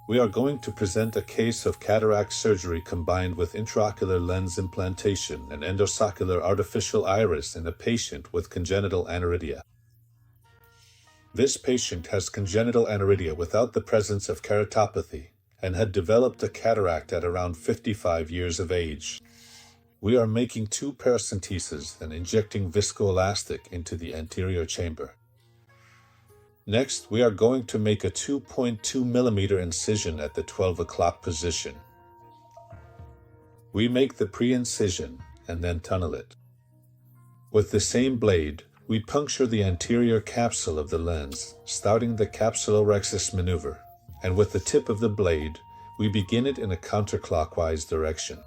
We are going to present a case of cataract surgery combined with intraocular lens implantation and endosacular artificial iris in a patient with congenital aniridia. This patient has congenital aniridia without the presence of keratopathy and had developed a cataract at around 55 years of age. We are making 2 paracenteses and injecting viscoelastic into the anterior chamber. Next, we are going to make a 2.2 mm incision at the 12 o'clock position. We make the pre-incision and then tunnel it. With the same blade, we puncture the anterior capsule of the lens, starting the capsulorhexis maneuver, and with the tip of the blade, we begin it in a counterclockwise direction.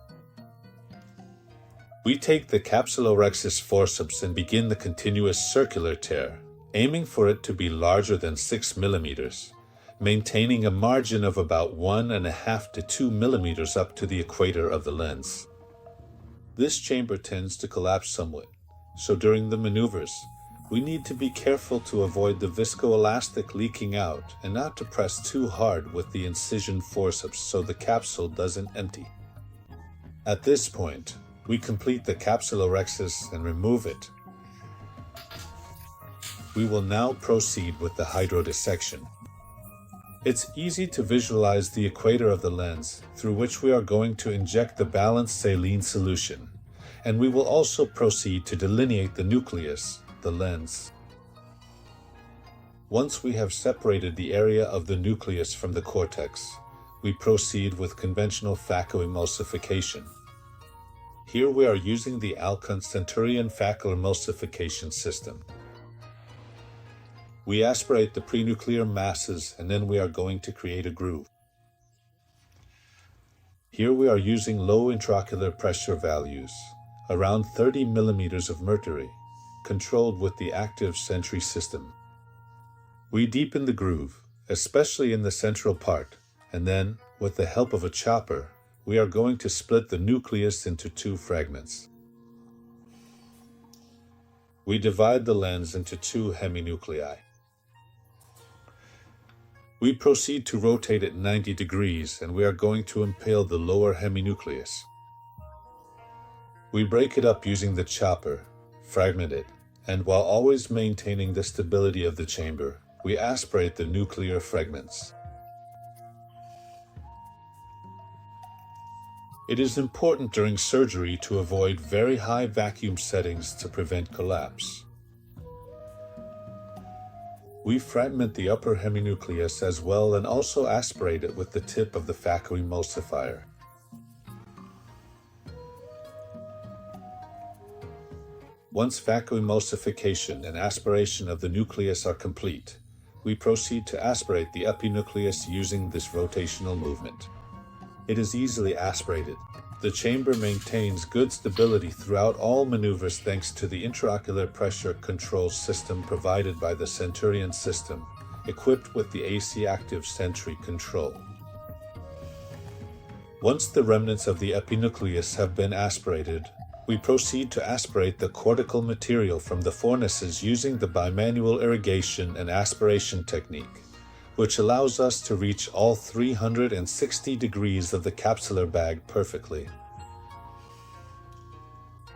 We take the capsulorhexis forceps and begin the continuous circular tear, aiming for it to be larger than 6 mm, maintaining a margin of about 1.5 to 2 mm up to the equator of the lens. This chamber tends to collapse somewhat, so during the maneuvers, we need to be careful to avoid the viscoelastic leaking out and not to press too hard with the incision forceps so the capsule doesn't empty. At this point, we complete the capsulorhexis and remove it. We will now proceed with the hydrodissection. It's easy to visualize the equator of the lens, through which we are going to inject the balanced saline solution, and we will also proceed to delineate the nucleus, the lens. Once we have separated the area of the nucleus from the cortex, we proceed with conventional phacoemulsification. Here we are using the Alcon Centurion phacoemulsification system. We aspirate the prenuclear masses and then we are going to create a groove. Here we are using low intraocular pressure values, around 30 mm of mercury, controlled with the active Sentry system. We deepen the groove, especially in the central part, and then, with the help of a chopper, we are going to split the nucleus into 2 fragments. We divide the lens into 2 heminuclei. We proceed to rotate it 90 degrees and we are going to impale the lower heminucleus. We break it up using the chopper, fragment it, and while always maintaining the stability of the chamber, we aspirate the nuclear fragments. It is important during surgery to avoid very high vacuum settings to prevent collapse. We fragment the upper heminucleus as well and also aspirate it with the tip of the phacoemulsifier. Once phacoemulsification and aspiration of the nucleus are complete, we proceed to aspirate the epinucleus using this rotational movement. It is easily aspirated. The chamber maintains good stability throughout all maneuvers thanks to the intraocular pressure control system provided by the Centurion system, equipped with the AC active Sentry control. Once the remnants of the epinucleus have been aspirated, we proceed to aspirate the cortical material from the fornices using the bimanual irrigation and aspiration technique, which allows us to reach all 360 degrees of the capsular bag perfectly.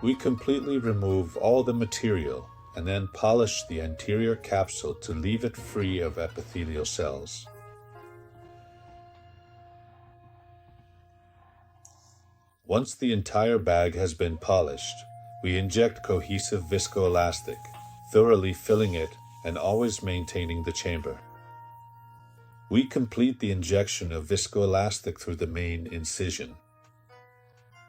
We completely remove all the material and then polish the anterior capsule to leave it free of epithelial cells. Once the entire bag has been polished, we inject cohesive viscoelastic, thoroughly filling it and always maintaining the chamber. We complete the injection of viscoelastic through the main incision.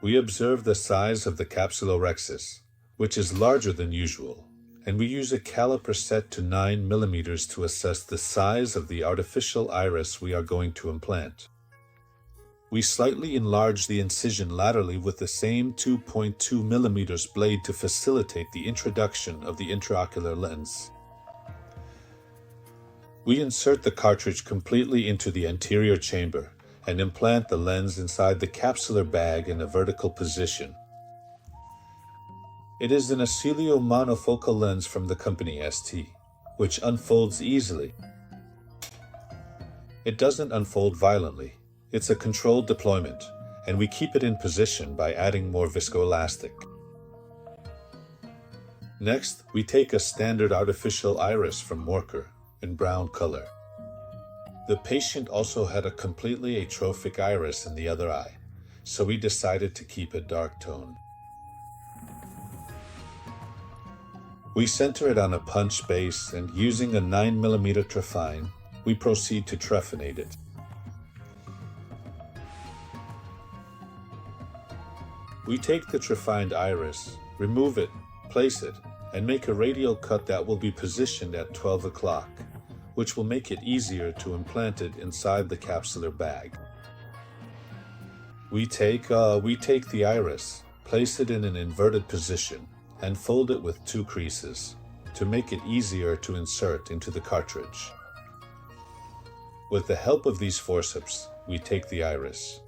We observe the size of the capsulorhexis, which is larger than usual, and we use a caliper set to 9 mm to assess the size of the artificial iris we are going to implant. We slightly enlarge the incision laterally with the same 2.2 mm blade to facilitate the introduction of the intraocular lens. We insert the cartridge completely into the anterior chamber and implant the lens inside the capsular bag in a vertical position. It is an Acelio monofocal lens from the company ST, which unfolds easily. It doesn't unfold violently. It's a controlled deployment, and we keep it in position by adding more viscoelastic. Next, we take a standard artificial iris from Morker in brown color. The patient also had a completely atrophic iris in the other eye, so we decided to keep a dark tone. We center it on a punch base, and using a 9mm trephine, we proceed to trephinate it. We take the trephined iris, remove it, place it, and make a radial cut that will be positioned at 12 o'clock, which will make it easier to implant it inside the capsular bag. We take the iris, place it in an inverted position, and fold it with 2 creases to make it easier to insert into the cartridge. With the help of these forceps, we take the iris,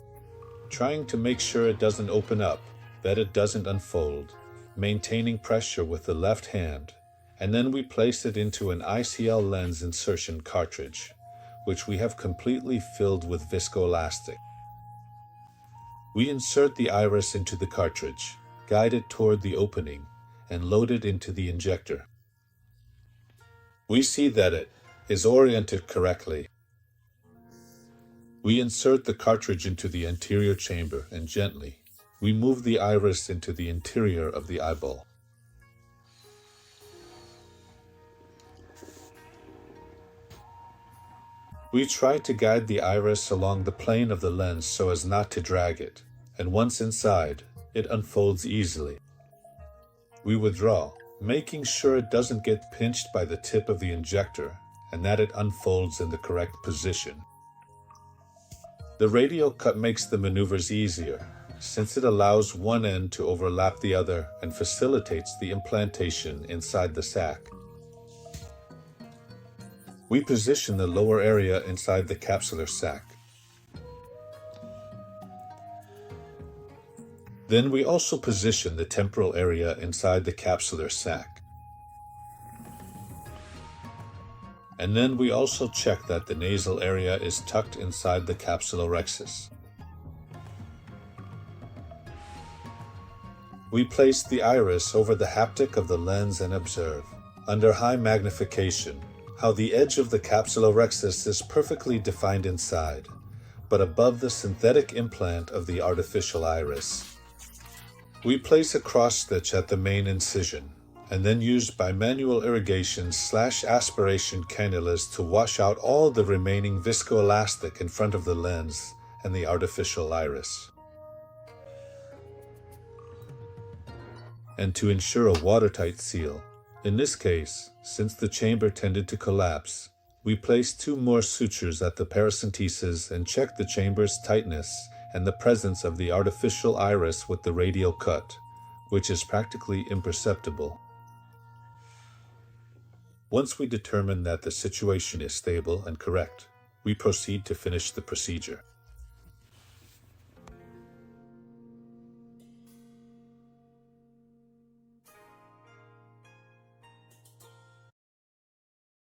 trying to make sure it doesn't open up, that it doesn't unfold, maintaining pressure with the left hand, and then we place it into an ICL lens insertion cartridge, which we have completely filled with viscoelastic. We insert the iris into the cartridge, guide it toward the opening, and load it into the injector. We see that it is oriented correctly. We insert the cartridge into the anterior chamber and gently, we move the iris into the interior of the eyeball. We try to guide the iris along the plane of the lens so as not to drag it, and once inside, it unfolds easily. We withdraw, making sure it doesn't get pinched by the tip of the injector and that it unfolds in the correct position. The radial cut makes the maneuvers easier, since it allows one end to overlap the other and facilitates the implantation inside the sac. We position the lower area inside the capsular sac. Then we also position the temporal area inside the capsular sac. And then we also check that the nasal area is tucked inside the capsulorhexis. We place the iris over the haptic of the lens and observe, under high magnification, how the edge of the capsulorhexis is perfectly defined inside, but above the synthetic implant of the artificial iris. We place a cross stitch at the main incision, and then use bimanual irrigation/aspiration cannulas to wash out all the remaining viscoelastic in front of the lens and the artificial iris. And to ensure a watertight seal, in this case, since the chamber tended to collapse, we place 2 more sutures at the paracentesis and check the chamber's tightness and the presence of the artificial iris with the radial cut, which is practically imperceptible. Once we determine that the situation is stable and correct, we proceed to finish the procedure.